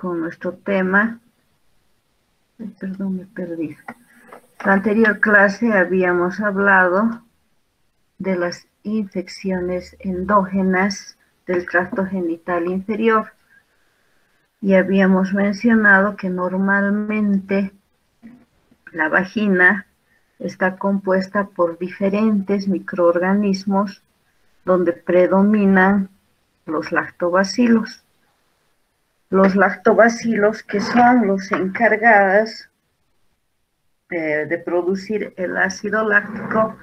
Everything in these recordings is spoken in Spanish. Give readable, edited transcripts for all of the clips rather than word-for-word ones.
con nuestro tema. Perdón, me perdí. En la anterior clase habíamos hablado de las infecciones endógenas del tracto genital inferior y habíamos mencionado que normalmente la vagina está compuesta por diferentes microorganismos donde predominan los lactobacilos. Los lactobacilos que son los encargados de producir el ácido láctico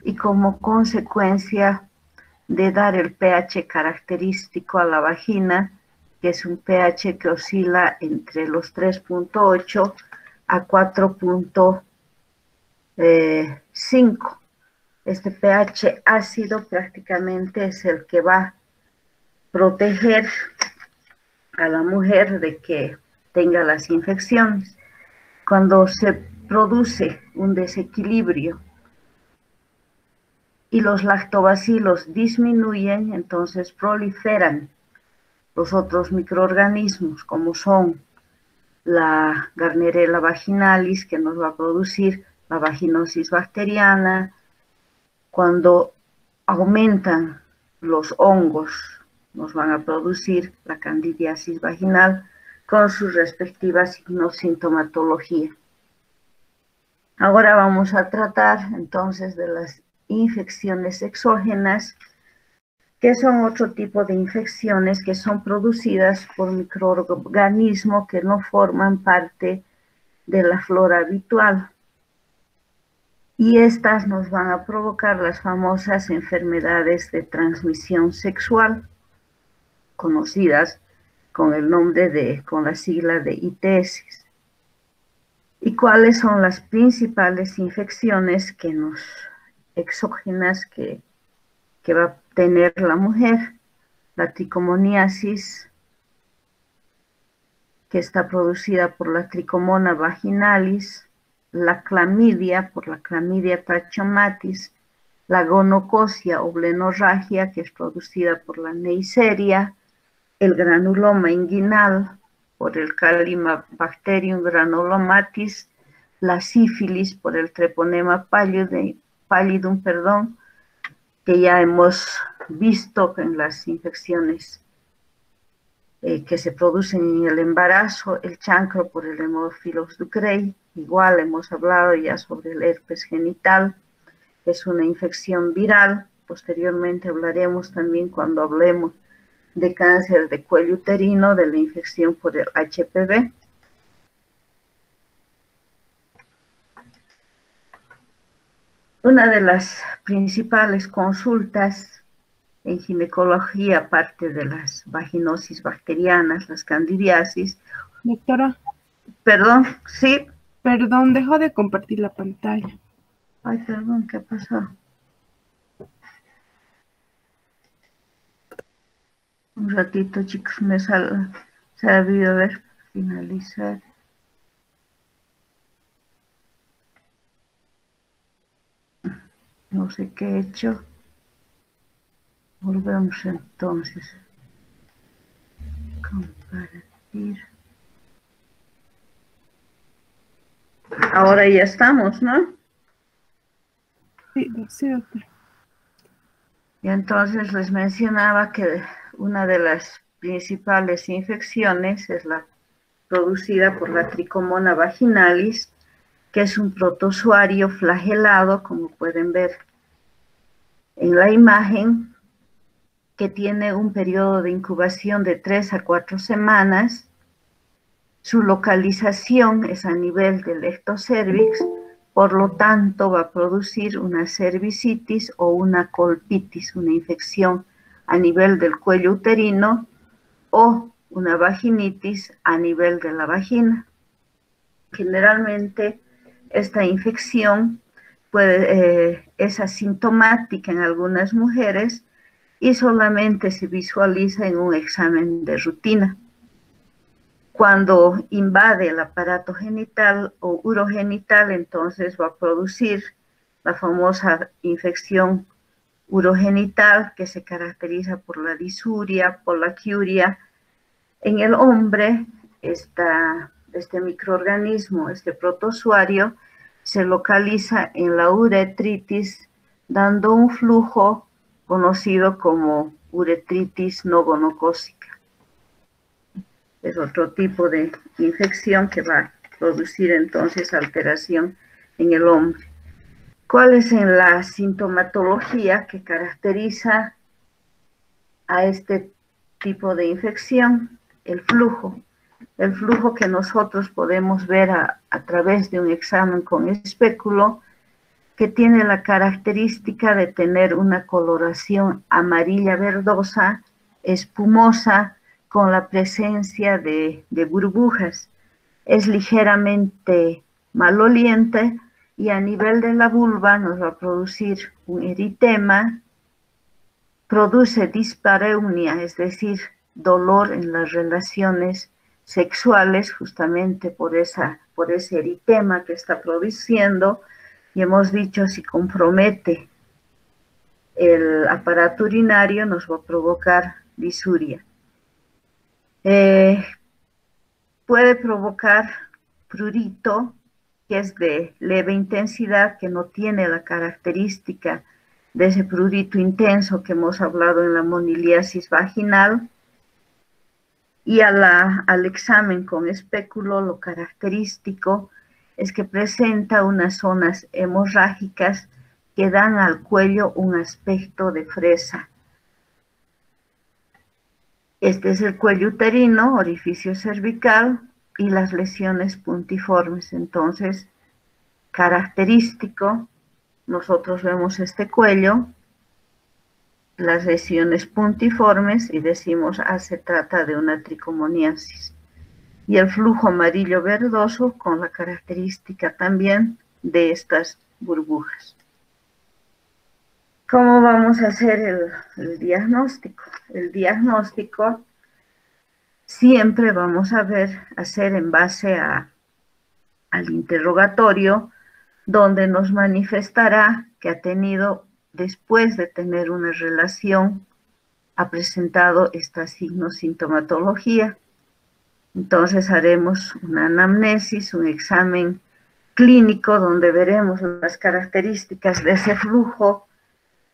y como consecuencia de dar el pH característico a la vagina, que es un pH que oscila entre los 3.8 a 4.5. Este pH ácido prácticamente es el que va a proteger a la mujer de que tenga las infecciones. Cuando se produce un desequilibrio y los lactobacilos disminuyen, entonces proliferan los otros microorganismos, como son la Gardnerella vaginalis, que nos va a producir la vaginosis bacteriana. Cuando aumentan los hongos, nos van a producir la candidiasis vaginal con su respectiva sintomatología. Ahora vamos a tratar entonces de las infecciones exógenas, que son otro tipo de infecciones que son producidas por microorganismos que no forman parte de la flora habitual. Y estas nos van a provocar las famosas enfermedades de transmisión sexual, conocidas con el nombre con la sigla de ITS. ¿Y cuáles son las principales infecciones exógenas que va a tener la mujer? La tricomoniasis, que está producida por la tricomona vaginalis, la clamidia, por la clamidia trachomatis, la gonocosia o blenorragia, que es producida por la neisseria, el granuloma inguinal, por el Calypbacterium granulomatis, la sífilis por el Treponema pallidum, que ya hemos visto en las infecciones que se producen en el embarazo, el chancro por el Haemophilus ducreyi. Igual hemos hablado ya sobre el herpes genital, que es una infección viral. Posteriormente hablaremos también, cuando hablemos de cáncer de cuello uterino, de la infección por el HPV. Una de las principales consultas en ginecología, aparte de las vaginosis bacterianas, las candidiasis. Doctora. Perdón, sí. Perdón, dejo de compartir la pantalla. Ay, perdón, ¿qué pasó? Un ratito, chicos, se ha debido ver, finalizar. No sé qué he hecho. Volvemos entonces. Compartir. Ahora ya estamos, ¿no? Sí, doctor. Y entonces les mencionaba que una de las principales infecciones es la producida por la tricomona vaginalis, que es un protozoario flagelado, como pueden ver en la imagen, que tiene un periodo de incubación de 3 a 4 semanas. Su localización es a nivel del ectocervix, por lo tanto va a producir una cervicitis o una colpitis, una infección a nivel del cuello uterino, o una vaginitis a nivel de la vagina. Generalmente esta infección es asintomática en algunas mujeres y solamente se visualiza en un examen de rutina. Cuando invade el aparato genital o urogenital, entonces va a producir la famosa infección urogenital, que se caracteriza por la disuria, por la poliaquiuria. En el hombre, este microorganismo, este protozoario, se localiza en la uretritis, dando un flujo conocido como uretritis no gonocócica. Es otro tipo de infección que va a producir entonces alteración en el hombre. ¿Cuál es la sintomatología que caracteriza a este tipo de infección? El flujo que nosotros podemos ver a través de un examen con espéculo, que tiene la característica de tener una coloración amarilla verdosa, espumosa, con la presencia de burbujas. Es ligeramente maloliente y a nivel de la vulva nos va a producir un eritema, produce dispareunia, es decir, dolor en las relaciones sexuales, justamente por ese eritema que está produciendo, y hemos dicho, si compromete el aparato urinario, nos va a provocar disuria. Puede provocar prurito, que es de leve intensidad, que no tiene la característica de ese prurito intenso que hemos hablado en la moniliasis vaginal. Y al examen con espéculo, lo característico es que presenta unas zonas hemorrágicas que dan al cuello un aspecto de fresa. Este es el cuello uterino, orificio cervical y las lesiones puntiformes. Entonces, característico, nosotros vemos este cuello, las lesiones puntiformes y decimos, se trata de una tricomoniasis. Y el flujo amarillo verdoso con la característica también de estas burbujas. ¿Cómo vamos a hacer el diagnóstico? El diagnóstico siempre vamos a hacer en base al interrogatorio, donde nos manifestará que ha tenido, después de tener una relación, ha presentado esta sintomatología. Entonces haremos una anamnesis, un examen clínico, donde veremos las características de ese flujo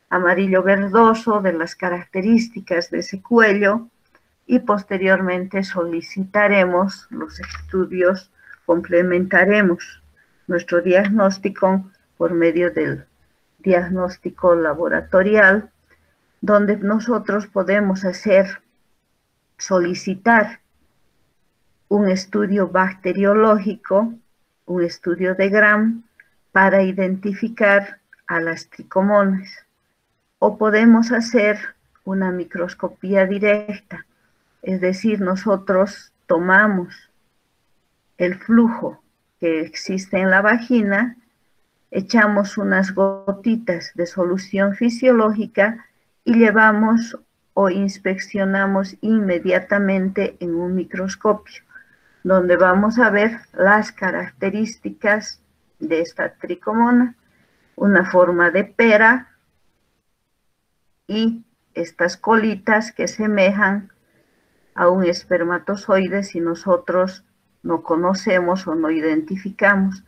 amarillo verdoso, de las características de ese cuello, y posteriormente solicitaremos los estudios, complementaremos nuestro diagnóstico por medio del diagnóstico laboratorial, donde nosotros podemos solicitar un estudio bacteriológico, un estudio de Gram, para identificar a las tricomonas. O podemos hacer una microscopía directa, es decir, nosotros tomamos el flujo que existe en la vagina, echamos unas gotitas de solución fisiológica y llevamos o inspeccionamos inmediatamente en un microscopio, donde vamos a ver las características de esta tricomona, una forma de pera y estas colitas que semejan a un espermatozoide si nosotros no conocemos o no identificamos.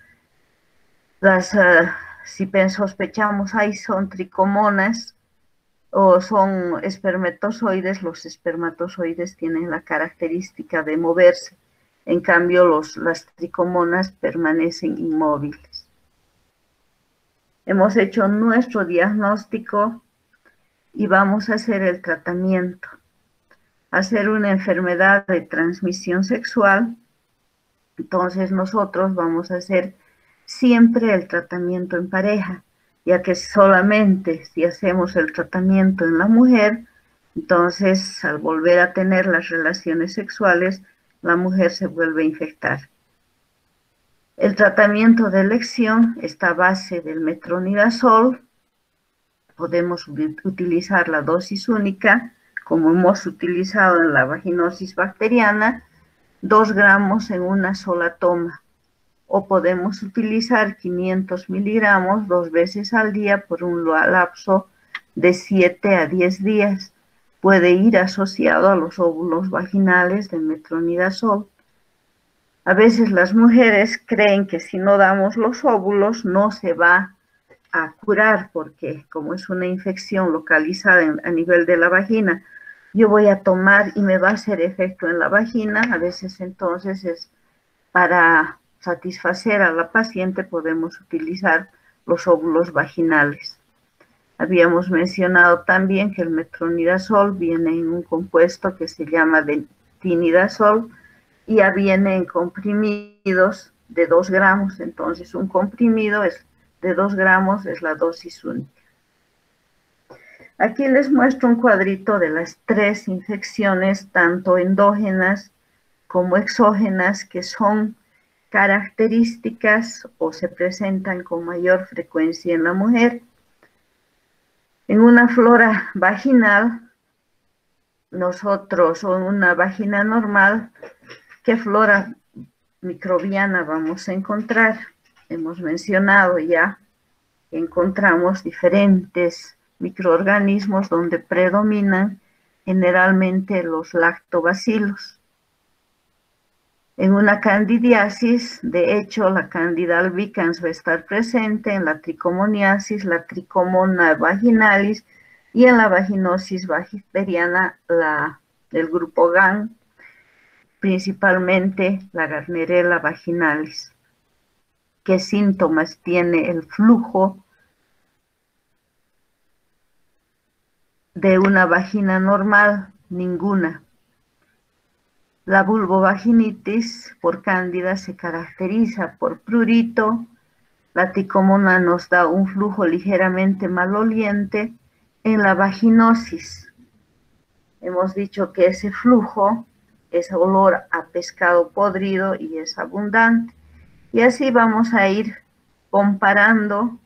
Si sospechamos, son tricomonas o son espermatozoides, los espermatozoides tienen la característica de moverse. En cambio, las tricomonas permanecen inmóviles. Hemos hecho nuestro diagnóstico y vamos a hacer el tratamiento. Hacer una enfermedad de transmisión sexual, entonces nosotros vamos a hacer siempre el tratamiento en pareja, ya que solamente si hacemos el tratamiento en la mujer, entonces al volver a tener las relaciones sexuales, la mujer se vuelve a infectar. El tratamiento de elección está a base del metronidazol. Podemos utilizar la dosis única, como hemos utilizado en la vaginosis bacteriana, 2 gramos en una sola toma. O podemos utilizar 500 miligramos 2 veces al día por un lapso de 7 a 10 días. Puede ir asociado a los óvulos vaginales de metronidazol. A veces las mujeres creen que si no damos los óvulos no se va a curar, porque como es una infección localizada a nivel de la vagina, yo voy a tomar y me va a hacer efecto en la vagina. A veces entonces es para satisfacer a la paciente podemos utilizar los óvulos vaginales. Habíamos mencionado también que el metronidazol viene en un compuesto que se llama tinidazol y ya viene en comprimidos de 2 gramos. Entonces un comprimido es de 2 gramos, es la dosis única. Aquí les muestro un cuadrito de las 3 infecciones, tanto endógenas como exógenas, que son características o se presentan con mayor frecuencia en la mujer. En una flora vaginal, nosotros, o en una vagina normal, ¿qué flora microbiana vamos a encontrar? Hemos mencionado ya que encontramos diferentes microorganismos donde predominan generalmente los lactobacilos. En una candidiasis, de hecho, la Candida albicans va a estar presente, en la tricomoniasis, la tricomona vaginalis, y en la vaginosis bacteriana, del grupo GAN, principalmente la Gardnerella vaginalis. ¿Qué síntomas tiene el flujo de una vagina normal? Ninguna. La vulvovaginitis por cándida se caracteriza por prurito. La tricomona nos da un flujo ligeramente maloliente. En la vaginosis hemos dicho que ese flujo es olor a pescado podrido y es abundante. Y así vamos a ir comparando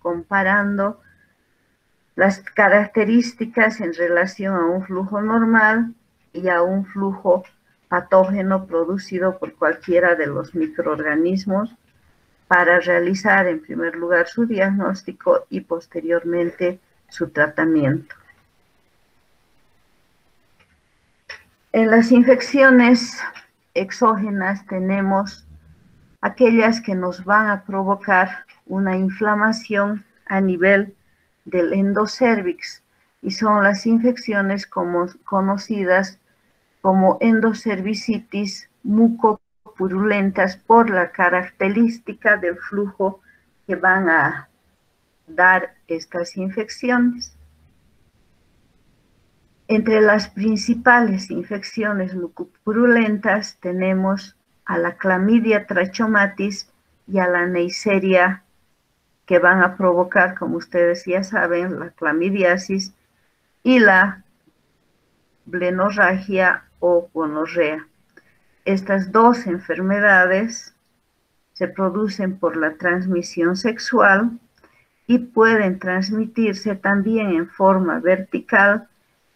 las características en relación a un flujo normal y a un flujo patógeno producido por cualquiera de los microorganismos, para realizar en primer lugar su diagnóstico y posteriormente su tratamiento. En las infecciones exógenas tenemos aquellas que nos van a provocar una inflamación a nivel del endocervix, y son las infecciones conocidas como endocervicitis mucopurulentas, por la característica del flujo que van a dar estas infecciones. Entre las principales infecciones mucopurulentas tenemos a la clamidia trachomatis y a la neisseria, que van a provocar, como ustedes ya saben, la clamidiasis y la blenorragia o gonorrea. Estas dos enfermedades se producen por la transmisión sexual y pueden transmitirse también en forma vertical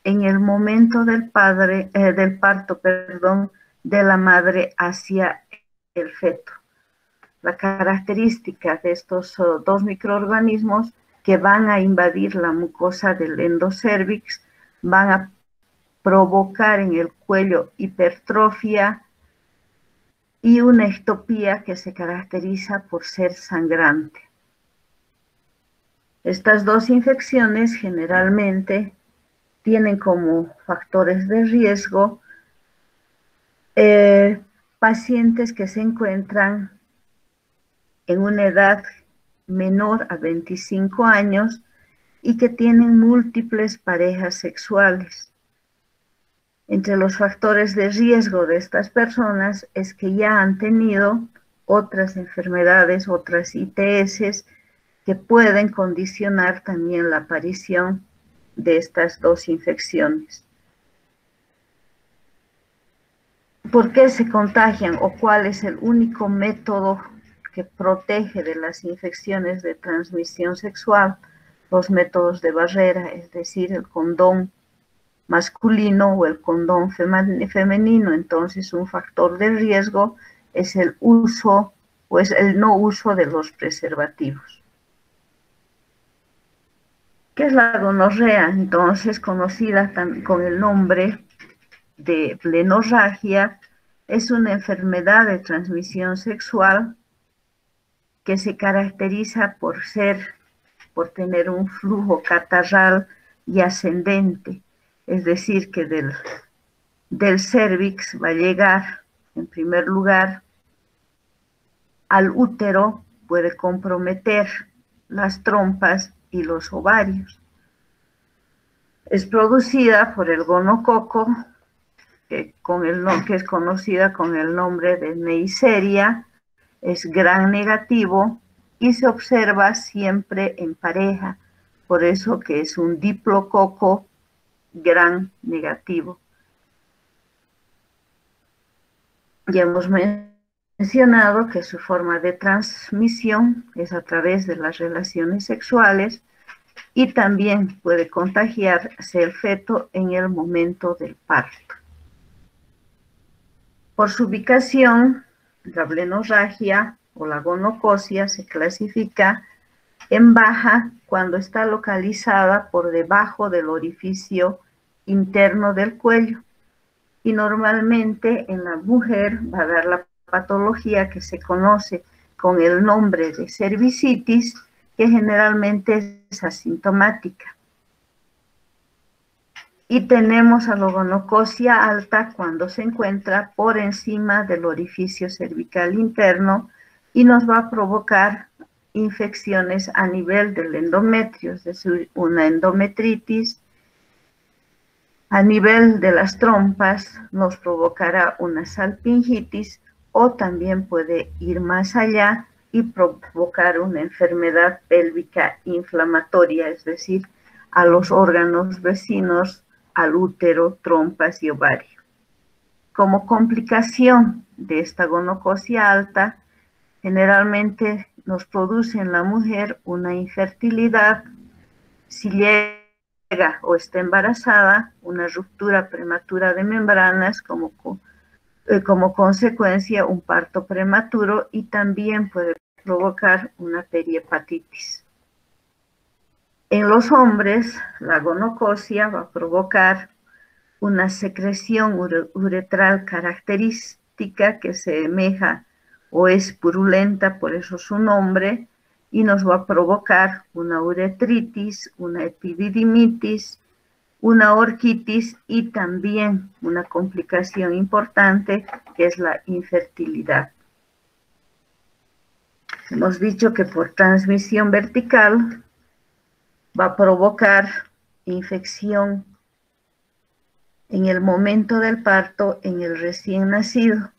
en el momento del parto de la madre hacia el feto. La característica de estos dos microorganismos que van a invadir la mucosa del endocervix van a provocar en el cuello hipertrofia y una ectopía que se caracteriza por ser sangrante. Estas dos infecciones generalmente tienen como factores de riesgo pacientes que se encuentran en una edad menor a 25 años y que tienen múltiples parejas sexuales. Entre los factores de riesgo de estas personas es que ya han tenido otras enfermedades, otras ITS, que pueden condicionar también la aparición de estas dos infecciones. ¿Por qué se contagian o cuál es el único método que protege de las infecciones de transmisión sexual? Los métodos de barrera, es decir, el condón masculino o el condón femenino. Entonces, un factor de riesgo es el uso o es el no uso de los preservativos. ¿Qué es la gonorrea? Entonces, conocida también con el nombre de blenorragia, Es una enfermedad de transmisión sexual que se caracteriza por tener un flujo catarral y ascendente, es decir, que del cérvix va a llegar, en primer lugar, al útero, puede comprometer las trompas y los ovarios. Es producida por el gonococo, que es conocida con el nombre de Neisseria, es gram negativo y se observa siempre en pareja, por eso que es un diplococo gram negativo. Ya hemos mencionado que su forma de transmisión es a través de las relaciones sexuales y también puede contagiarse el feto en el momento del parto. Por su ubicación, la blenorragia o la gonocosia se clasifica en baja cuando está localizada por debajo del orificio interno del cuello y normalmente en la mujer va a dar la patología que se conoce con el nombre de cervicitis, que generalmente es asintomática. Y tenemos a la gonocosia alta cuando se encuentra por encima del orificio cervical interno y nos va a provocar infecciones a nivel del endometrio, es decir, una endometritis. A nivel de las trompas nos provocará una salpingitis o también puede ir más allá y provocar una enfermedad pélvica inflamatoria, es decir, a los órganos vecinos, al útero, trompas y ovario. Como complicación de esta gonocosia alta, generalmente nos produce en la mujer una infertilidad, si llega o está embarazada, una ruptura prematura de membranas como consecuencia un parto prematuro y también puede provocar una perihepatitis. En los hombres, la gonocosia va a provocar una secreción uretral característica que se semeja o es purulenta, por eso su nombre, y nos va a provocar una uretritis, una epididimitis, una orquitis y también una complicación importante que es la infertilidad. Hemos dicho que por transmisión vertical va a provocar infección en el momento del parto en el recién nacido.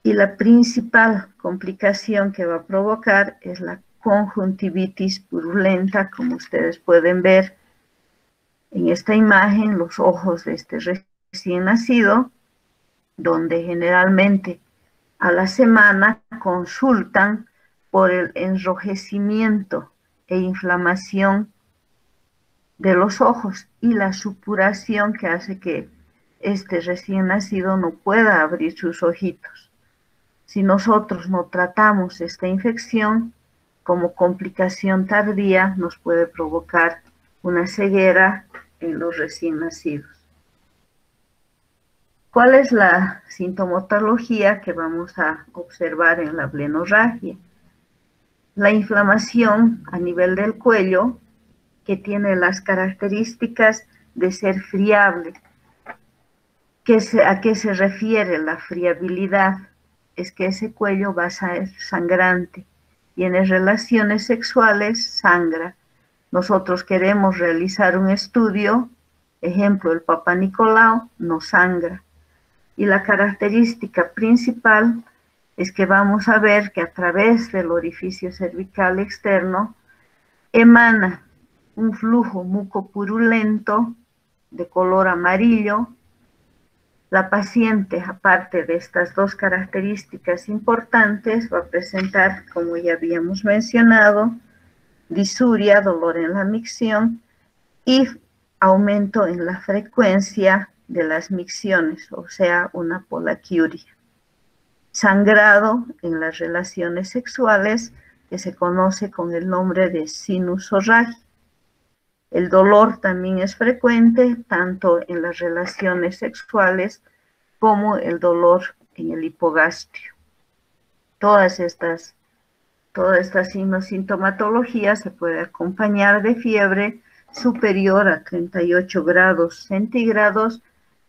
Y la principal complicación que va a provocar es la conjuntivitis purulenta, como ustedes pueden ver en esta imagen, los ojos de este recién nacido, donde generalmente a la semana consultan por el enrojecimiento e inflamación de los ojos y la supuración que hace que este recién nacido no pueda abrir sus ojitos. Si nosotros no tratamos esta infección, como complicación tardía nos puede provocar una ceguera en los recién nacidos. ¿Cuál es la sintomatología que vamos a observar en la blenorragia? La inflamación a nivel del cuello, que tiene las características de ser friable. ¿A qué se refiere la friabilidad? Es que ese cuello va a ser sangrante. Tiene relaciones sexuales, sangra. Nosotros queremos realizar un estudio, ejemplo, el Papa Nicolau, no sangra. Y la característica principal es que vamos a ver que a través del orificio cervical externo emana un flujo mucopurulento de color amarillo. La paciente, aparte de estas dos características importantes, va a presentar, como ya habíamos mencionado, disuria, dolor en la micción y aumento en la frecuencia de las micciones, o sea, una polaquiuria. Sangrado en las relaciones sexuales, que se conoce con el nombre de sinusorragia. El dolor también es frecuente, tanto en las relaciones sexuales como el dolor en el hipogastrio. Toda esta sintomatología se puede acompañar de fiebre superior a 38 grados centígrados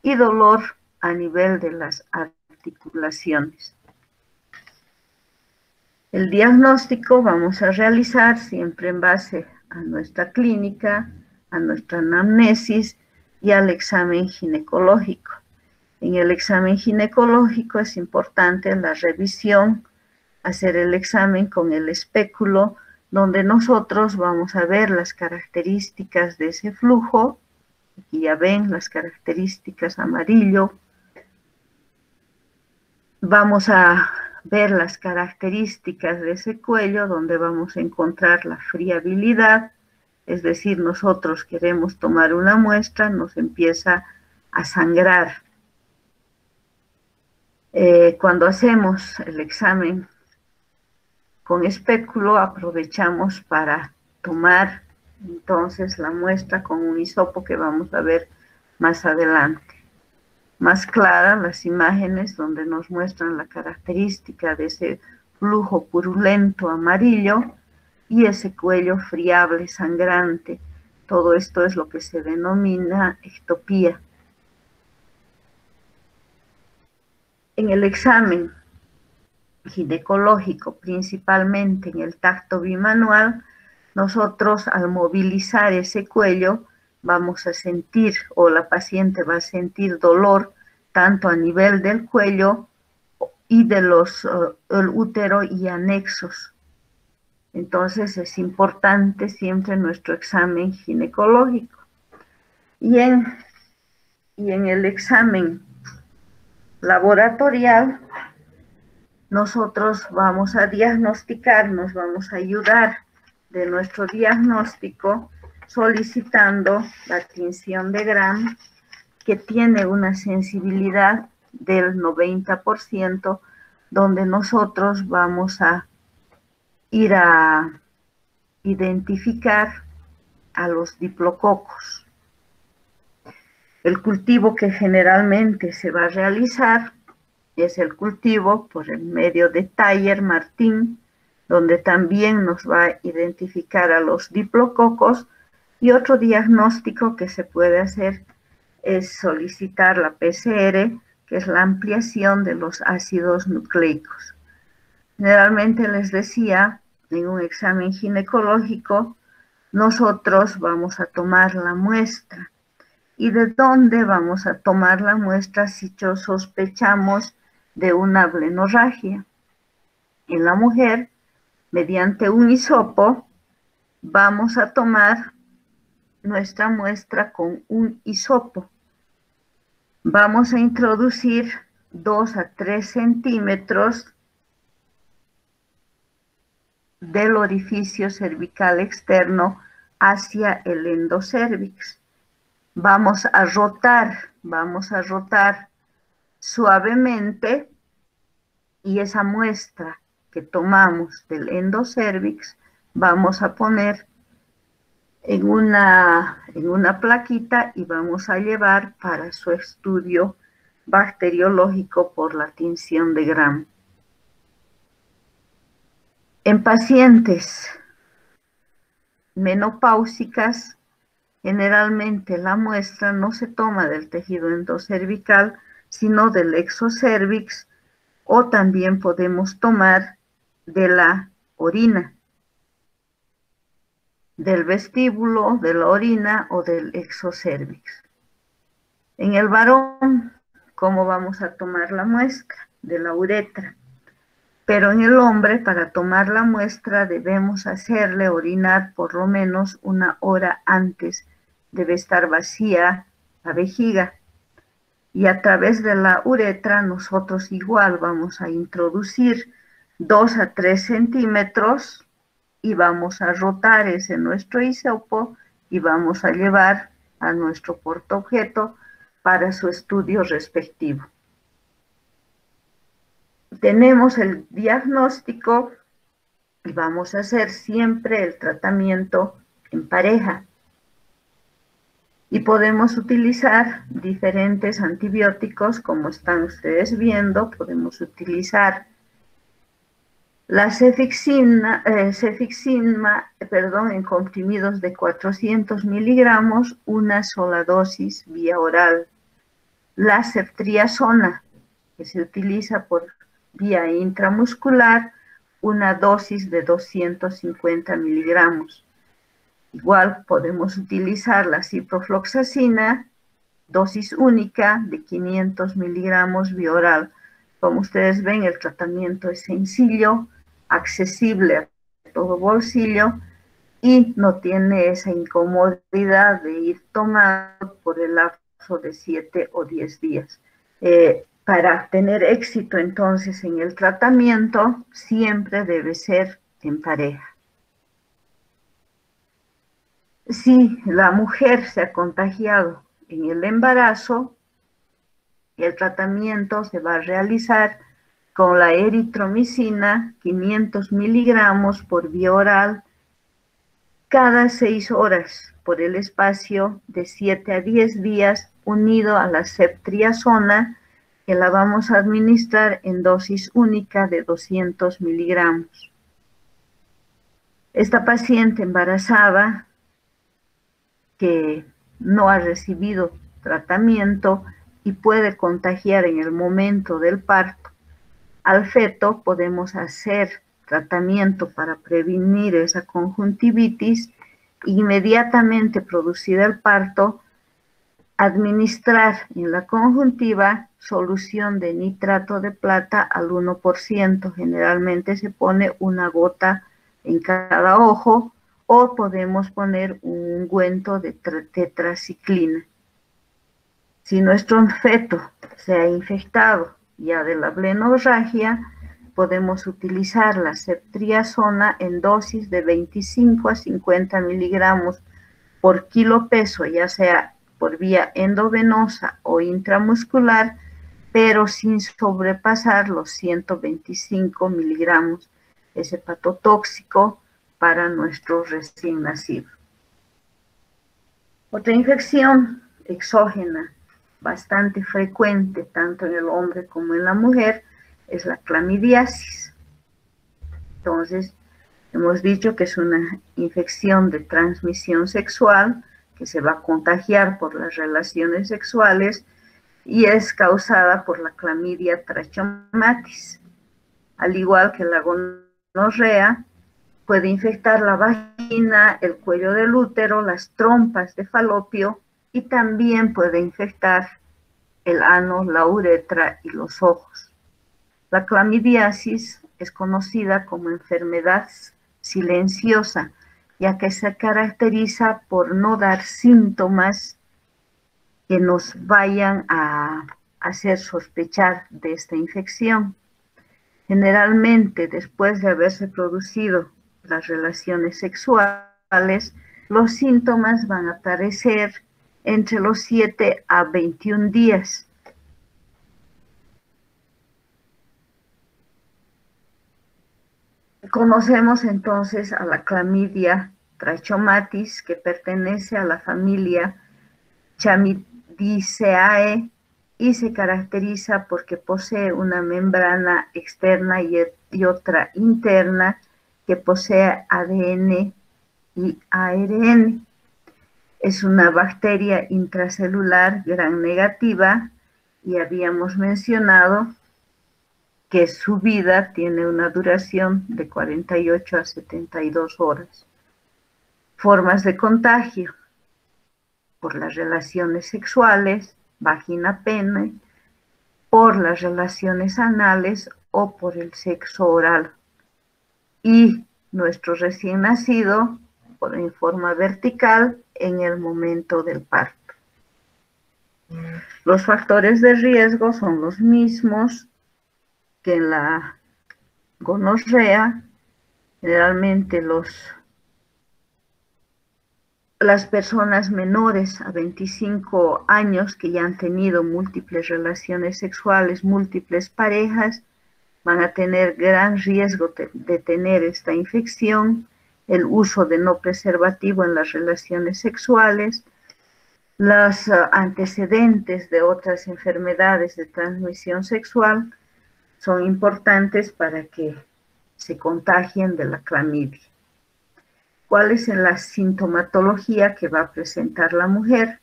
y dolor a nivel de las articulaciones. El diagnóstico vamos a realizar siempre en base a nuestra clínica, a nuestra anamnesis y al examen ginecológico. En el examen ginecológico es importante la revisión, hacer el examen con el espéculo, donde nosotros vamos a ver las características de ese flujo. Aquí ya ven las características amarillo. Vamos a ver las características de ese cuello, donde vamos a encontrar la friabilidad, es decir, nosotros queremos tomar una muestra, nos empieza a sangrar. Cuando hacemos el examen con espéculo, aprovechamos para tomar entonces la muestra con un hisopo que vamos a ver más adelante. Más claras las imágenes donde nos muestran la característica de ese flujo purulento amarillo y ese cuello friable, sangrante. Todo esto es lo que se denomina ectopía. En el examen ginecológico, principalmente en el tacto bimanual, nosotros al movilizar ese cuello vamos a sentir, o la paciente va a sentir dolor tanto a nivel del cuello y de el útero y anexos. Entonces es importante siempre nuestro examen ginecológico. Y en el examen laboratorial, nosotros vamos a diagnosticar, nos vamos a ayudar de nuestro diagnóstico solicitando la tinción de Gram, que tiene una sensibilidad del 90%, donde nosotros vamos a ir a identificar a los diplococos. El cultivo que generalmente se va a realizar es el cultivo por el medio de Taller-Martin, donde también nos va a identificar a los diplococos, y otro diagnóstico que se puede hacer es solicitar la PCR, que es la ampliación de los ácidos nucleicos. Generalmente les decía, en un examen ginecológico, nosotros vamos a tomar la muestra. ¿Y de dónde vamos a tomar la muestra si sospechamos de una ablenorragia? En la mujer, mediante un hisopo, vamos a tomar nuestra muestra con un hisopo. Vamos a introducir 2 a 3 centímetros del orificio cervical externo hacia el endocérvix. Vamos a rotar suavemente, y esa muestra que tomamos del endocérvix vamos a poner en una plaquita y vamos a llevar para su estudio bacteriológico por la tinción de Gram. En pacientes menopáusicas, generalmente la muestra no se toma del tejido endocervical, sino del exocervix, o también podemos tomar de la orina, del vestíbulo, de la orina o del exocervix. En el varón, ¿cómo vamos a tomar la muestra? De la uretra. Pero en el hombre, para tomar la muestra, debemos hacerle orinar por lo menos 1 hora antes. Debe estar vacía la vejiga. Y a través de la uretra, nosotros igual vamos a introducir 2 a 3 centímetros y vamos a rotar ese nuestro hisopo y vamos a llevar a nuestro portaobjeto para su estudio respectivo. Tenemos el diagnóstico y vamos a hacer siempre el tratamiento en pareja. Y podemos utilizar diferentes antibióticos, como están ustedes viendo. Podemos utilizar la cefixima, en comprimidos de 400 miligramos, una sola dosis vía oral. La ceftriaxona, que se utiliza por vía intramuscular, una dosis de 250 miligramos. Igual podemos utilizar la ciprofloxacina, dosis única de 500 miligramos vía oral. Como ustedes ven, el tratamiento es sencillo, accesible a todo bolsillo y no tiene esa incomodidad de ir tomando por el lapso de 7 o 10 días. Para tener éxito entonces en el tratamiento, siempre debe ser en pareja. Si la mujer se ha contagiado en el embarazo, el tratamiento se va a realizar con la eritromicina, 500 miligramos por vía oral, cada 6 horas por el espacio de 7 a 10 días, unido a la ceftriaxona, que la vamos a administrar en dosis única de 200 miligramos. Esta paciente embarazada que no ha recibido tratamiento y puede contagiar en el momento del parto al feto, podemos hacer tratamiento para prevenir esa conjuntivitis. Inmediatamente producido el parto, administrar en la conjuntiva solución de nitrato de plata al 1%. Generalmente se pone una gota en cada ojo, o podemos poner un ungüento de tetraciclina. Si nuestro feto se ha infectado ya de la blenorragia, podemos utilizar la ceftriaxona en dosis de 25 a 50 miligramos por kilo peso, ya sea por vía endovenosa o intramuscular, pero sin sobrepasar los 125 miligramos. Es hepatotóxico para nuestro recién nacido. Otra infección exógena bastante frecuente tanto en el hombre como en la mujer es la clamidiasis. Entonces, hemos dicho que es una infección de transmisión sexual que se va a contagiar por las relaciones sexuales y es causada por la clamidia trachomatis. Al igual que la gonorrea, puede infectar la vagina, el cuello del útero, las trompas de falopio, y también puede infectar el ano, la uretra y los ojos. La clamidiasis es conocida como enfermedad silenciosa, ya que se caracteriza por no dar síntomas que nos vayan a hacer sospechar de esta infección. Generalmente, después de haberse producido las relaciones sexuales, los síntomas van a aparecer entre los 7 a 21 días. Conocemos entonces a la clamidia trachomatis, que pertenece a la familia Chlamydiaceae y se caracteriza porque posee una membrana externa y otra interna que posee ADN y ARN. Es una bacteria intracelular gram negativa y habíamos mencionado que su vida tiene una duración de 48 a 72 horas. Formas de contagio: por las relaciones sexuales, vagina-pene, por las relaciones anales o por el sexo oral. Y nuestro recién nacido en forma vertical en el momento del parto. Los factores de riesgo son los mismos que en la gonorrea. Generalmente las personas menores a 25 años que ya han tenido múltiples relaciones sexuales, múltiples parejas, van a tener gran riesgo de tener esta infección. El uso de no preservativo en las relaciones sexuales, Los antecedentes de otras enfermedades de transmisión sexual son importantes para que se contagien de la clamidia. ¿Cuál es la sintomatología que va a presentar la mujer?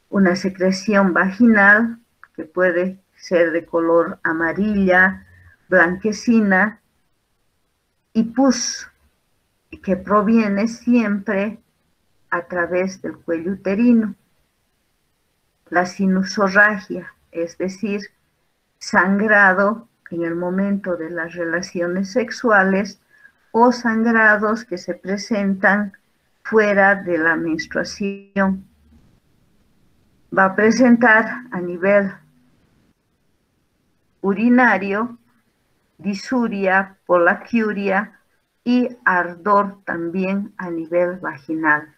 Una secreción vaginal que puede ser de color amarilla, blanquecina, y pus, que proviene siempre a través del cuello uterino. La sinusorragia, es decir, sangrado en el momento de las relaciones sexuales o sangrados que se presentan fuera de la menstruación. Va a presentar a nivel urinario disuria, polaquiuria y ardor también a nivel vaginal.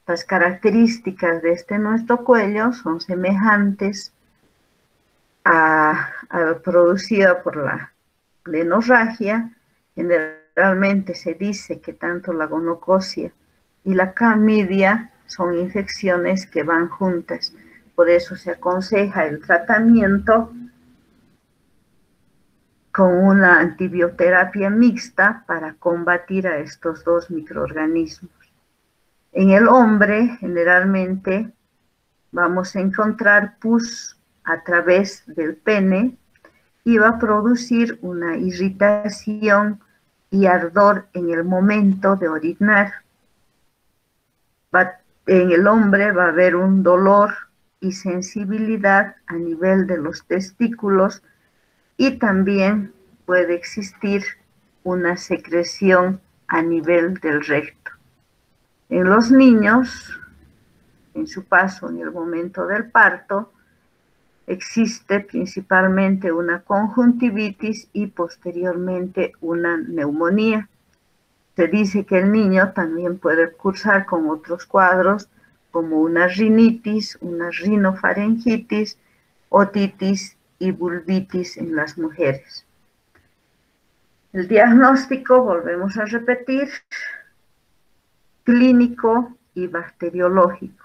Las características de nuestro cuello son semejantes a producida por la plenorragia. Generalmente se dice que tanto la gonocosia y la clamidia son infecciones que van juntas. Por eso se aconseja el tratamiento con una antibioterapia mixta para combatir a estos dos microorganismos. En el hombre, generalmente, vamos a encontrar pus a través del pene y va a producir una irritación y ardor en el momento de orinar. En el hombre va a haber un dolor y sensibilidad a nivel de los testículos y también puede existir una secreción a nivel del recto. En los niños, en su paso en el momento del parto, existe principalmente una conjuntivitis y posteriormente una neumonía. Se dice que el niño también puede cursar con otros cuadros como una rinitis, una rinofaringitis, otitis y vulvitis en las mujeres. El diagnóstico, volvemos a repetir, clínico y bacteriológico.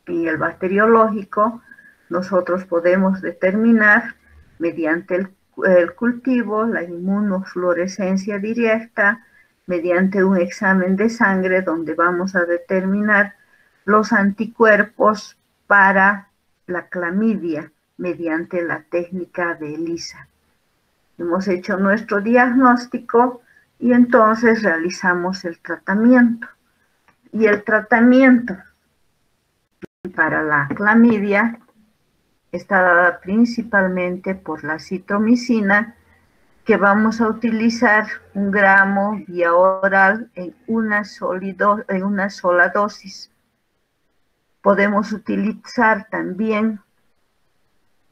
En el bacteriológico, nosotros podemos determinar mediante el cultivo, la inmunofluorescencia directa, mediante un examen de sangre donde vamos a determinar los anticuerpos para la clamidia mediante la técnica de ELISA. Hemos hecho nuestro diagnóstico y entonces realizamos el tratamiento. Y el tratamiento para la clamidia está dada principalmente por la citromicina, que vamos a utilizar 1 gramo vía oral en una sola dosis. Podemos utilizar también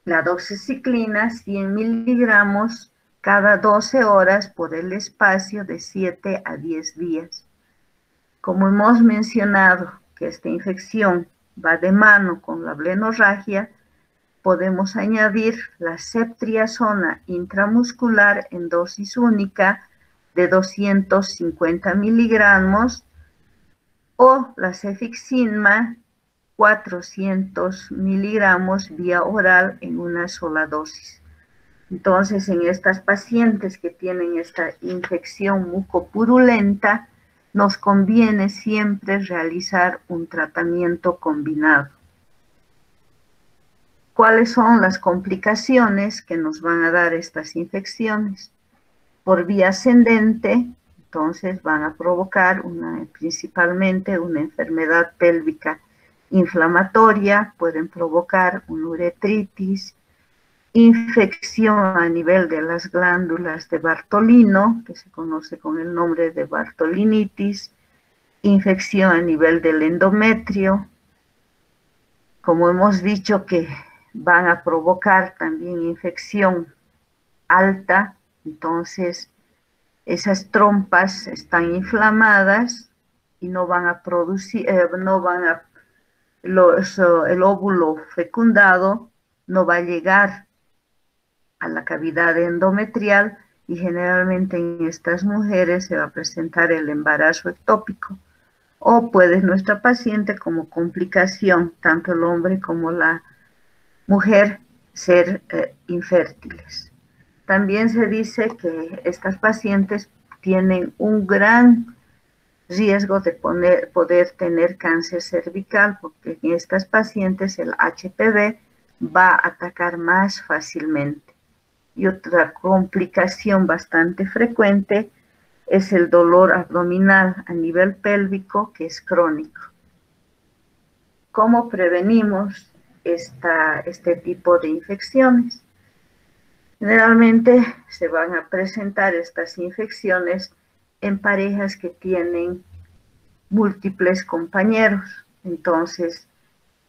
la doxiciclina, 100 miligramos cada 12 horas por el espacio de 7 a 10 días. Como hemos mencionado que esta infección va de mano con la blenorragia, podemos añadir la ceftriaxona intramuscular en dosis única de 250 miligramos o la cefixima 400 miligramos vía oral en una sola dosis. Entonces, en estas pacientes que tienen esta infección mucopurulenta, nos conviene siempre realizar un tratamiento combinado. ¿Cuáles son las complicaciones que nos van a dar estas infecciones? Por vía ascendente, entonces van a provocar principalmente una enfermedad pélvica inflamatoria, pueden provocar una uretritis, infección a nivel de las glándulas de Bartolino, que se conoce con el nombre de bartolinitis, infección a nivel del endometrio, como hemos dicho que van a provocar también infección alta, entonces esas trompas están inflamadas y no van a producir, el óvulo fecundado no va a llegar a la cavidad endometrial y generalmente en estas mujeres se va a presentar el embarazo ectópico o puede nuestra paciente como complicación, tanto el hombre como la mujer, ser infértiles. También se dice que estas pacientes tienen un gran riesgo de poder tener cáncer cervical, porque en estas pacientes el HPV va a atacar más fácilmente. Y otra complicación bastante frecuente es el dolor abdominal a nivel pélvico, que es crónico. ¿Cómo prevenimos este tipo de infecciones? Generalmente se van a presentar estas infecciones en parejas que tienen múltiples compañeros. Entonces,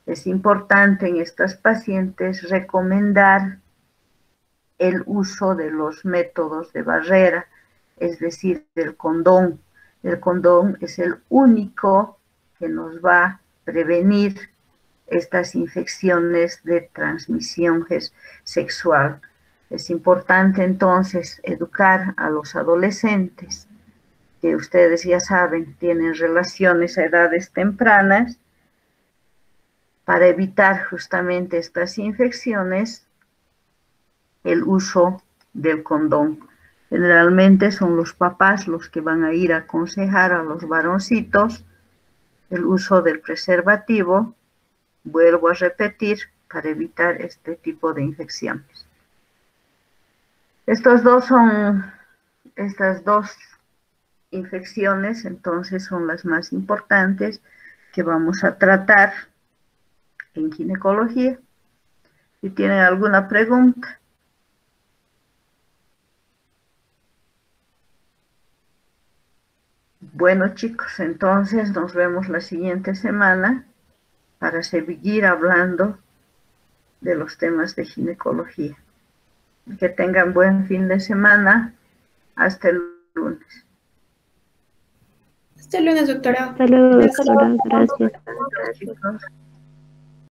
es importante en estas pacientes recomendar el uso de los métodos de barrera, es decir, del condón. El condón es el único que nos va a prevenir estas infecciones de transmisión sexual. Es importante entonces educar a los adolescentes, que ustedes ya saben, tienen relaciones a edades tempranas, para evitar justamente estas infecciones, el uso del condón. Generalmente son los papás los que van a ir a aconsejar a los varoncitos el uso del preservativo, vuelvo a repetir, para evitar este tipo de infecciones. Estas dos infecciones entonces son las más importantes que vamos a tratar en ginecología. Si tienen alguna pregunta. Bueno, chicos, entonces nos vemos la siguiente semana para seguir hablando de los temas de ginecología. Que tengan buen fin de semana. Hasta el lunes. Hasta el lunes, doctora. Hasta luego, doctora. Gracias. Gracias, chicos.